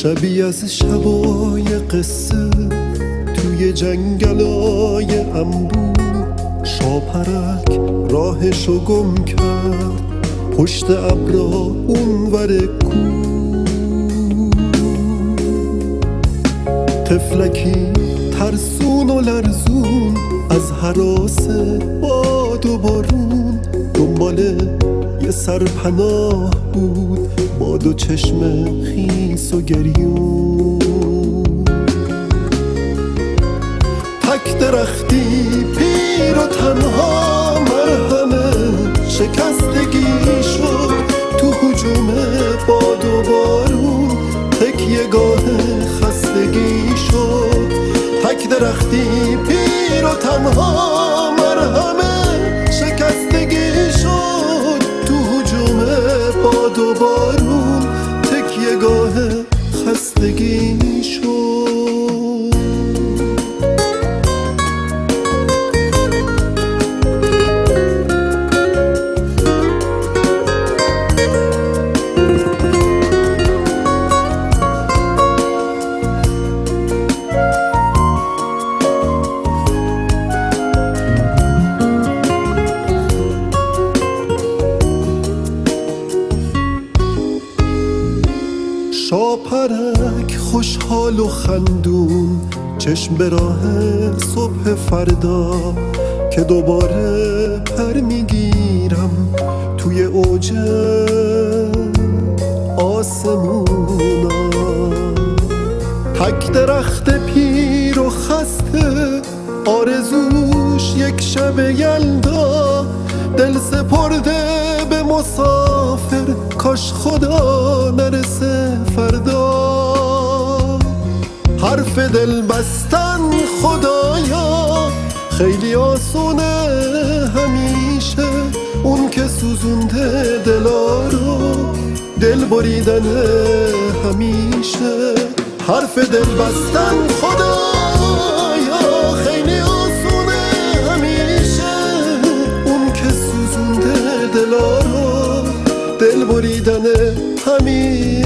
شبیه از شبای قصه توی جنگلای انبوه، شاپرک راهشو گم کرد پشت ابرا اونور کوه. طفلکی ترسون و لرزون از هراس باد و بارون دنبال یه سرپناه بود با دو چشم خیس و گریون. تک درختی پیر و تنها مرهمه شکستگی شد تو هجوم باد و بارون، تکیه گاه خستگی شد. تک درختی پیر و تنها مرهمه شکستگی شد تو هجوم باد و بارون، تکیه گاه خستگی شد. شاپرک خوشحال و خندون چشم به راه صبح فردا که دوباره پر میگیرم توی اوج آسمونا. تک درخت پیر و خسته آرزوش یک شب یلدا، دل سپرده به مسافر کاش خدا نرسه فردا. حرف دل بستن خدایا خیلی آسونه همیشه، اون که سوزونده دلا رو دل بریدن همیشه. حرف دل بستن خدایا خیلی آسونه همیشه، اون که سوزونده دلا رو دل بریدن همیشه.